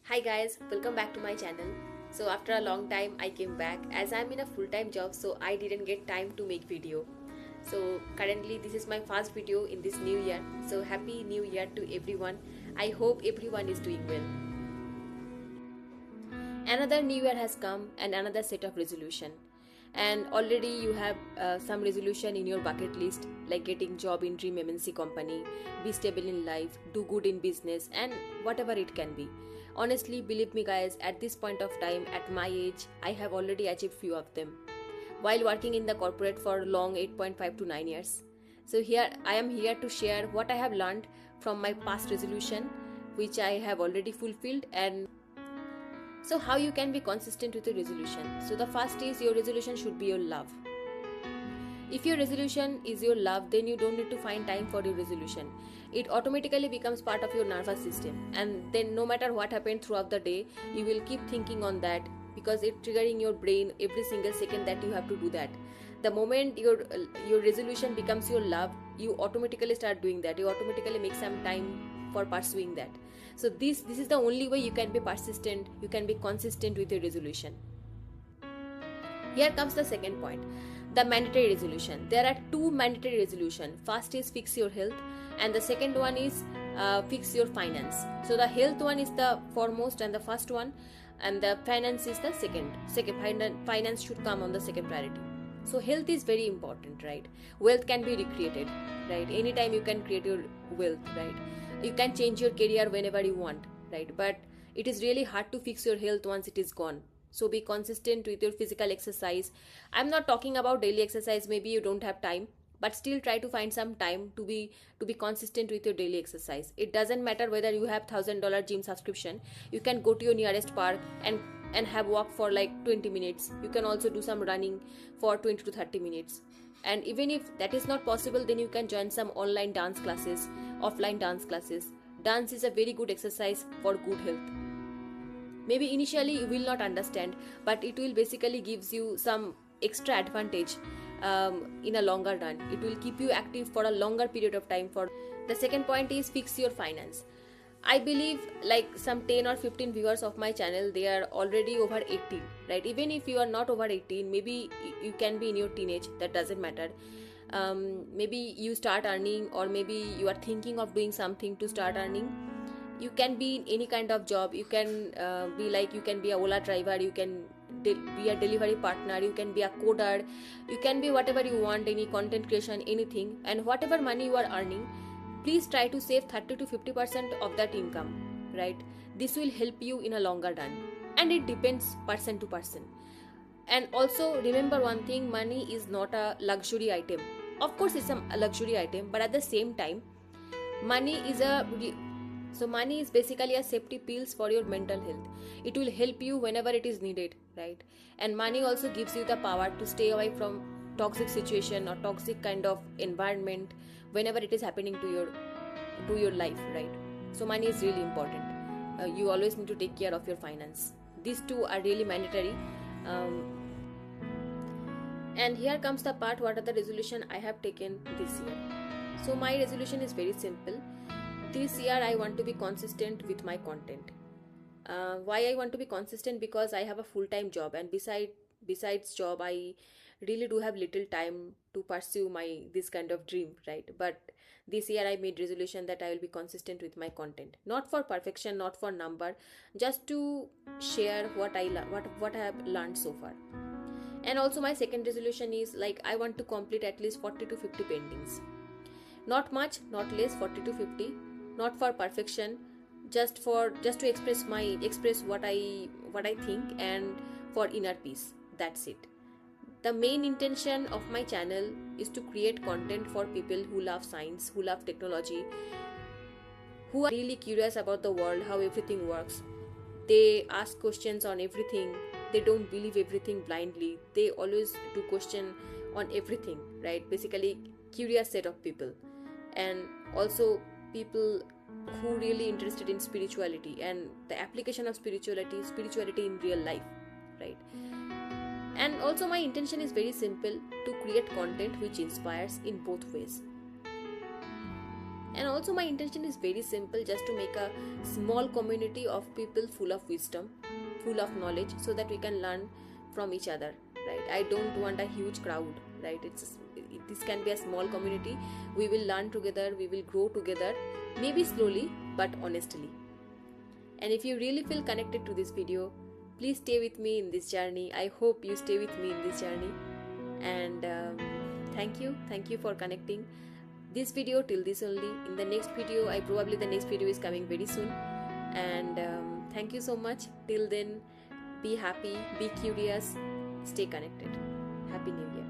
Hi guys, welcome back to my channel. So after a long time I came back as I'm in a full-time job, so I didn't get time to make video. So currently this is my first video in this new year. So happy new year to everyone. I hope everyone is doing well. Another new year has come and another set of resolution. And already you have some resolution in your bucket list, like getting job in dream MNC company, be stable in life, do good in business, and whatever it can be. Honestly, believe me guys, at this point of time, at my age, I have already achieved few of them while working in the corporate for long 8.5 to 9 years. So here I am here to share what I have learned from my past resolution, which I have already fulfilled, and so how you can be consistent with your resolution. So the first is your resolution should be your love. If your resolution is your love, then you don't need to find time for your resolution. It automatically becomes part of your nervous system, and then no matter what happened throughout the day, you will keep thinking on that because it's triggering your brain every single second that you have to do that. The moment your resolution becomes your love, you automatically start doing that. You automatically make some time for pursuing that. So this is the only way you can be persistent, you can be consistent with your resolution. Here comes the second point, the mandatory resolution. There are two mandatory resolutions. First is fix your health, and the second one is fix your finance. So the health one is the foremost and the first one, and the finance is the second. Finance should come on the second priority. So health is very important, right? Wealth can be recreated, right? Anytime you can create your wealth, right? You can change your career whenever you want, right? But it is really hard to fix your health once it is gone. So be consistent with your physical exercise. I'm not talking about daily exercise, maybe you don't have time, but still try to find some time to be consistent with your daily exercise. It doesn't matter whether you have $1,000 gym subscription. You can go to your nearest park and have walk for like 20 minutes. You can also do some running for 20 to 30 minutes. And even if that is not possible, then you can join some online dance classes, offline dance classes. Dance is a very good exercise for good health. Maybe initially you will not understand, but it will basically gives you some extra advantage in a longer run. It will keep you active for a longer period of time. For the second point is fix your finance. I believe like some 10 or 15 viewers of my channel, they are already over 18, right? Even if you are not over 18, maybe you can be in your teenage, that doesn't matter. Maybe you start earning, or maybe you are thinking of doing something to start earning. You can be in any kind of job. You can you can be a Ola driver, you can be a delivery partner, you can be a coder, you can be whatever you want, any content creation, anything. And whatever money you are earning, please try to save 30 to 50% of that income, right? This will help you in a longer run, and it depends person to person. And also remember one thing, money is not a luxury item. Of course it's a luxury item, but at the same time, money is basically a safety pills for your mental health. It will help you whenever it is needed, right? And money also gives you the power to stay away from toxic situation or toxic kind of environment whenever it is happening to your life, right? So money is really important. You always need to take care of your finance. These two are really mandatory. And here comes the part, what are the resolution I have taken this year. So my resolution is very simple. This year I want to be consistent with my content. Why I want to be consistent? Because I have a full-time job, and besides job, I really do have little time to pursue this kind of dream, right? But this year I made resolution that I will be consistent with my content, not for perfection, not for number, just to share what I have learned so far. And also my second resolution is like I want to complete at least 40 to 50 paintings. Not much, not less, 40 to 50. Not for perfection, just to express what I think, and for inner peace. That's it. The main intention of my channel is to create content for people who love science, who love technology, who are really curious about the world, how everything works. They ask questions on everything. They don't believe everything blindly. They always do question on everything, right? Basically curious set of people. And also people who really interested in spirituality and the application of spirituality in real life, right? And also my intention is very simple, to create content which inspires in both ways. And also my intention is very simple, just to make a small community of people full of wisdom, full of knowledge, so that we can learn from each other, right? I don't want a huge crowd, right? This can be a small community. We will learn together, we will grow together, maybe slowly but honestly. And if you really feel connected to this video, please stay with me in this journey. I hope you stay with me in this journey. And thank you for connecting this video till this only. In the next video, the next video is coming very soon. And thank you so much. Till then, be happy, be curious, stay connected. Happy New Year.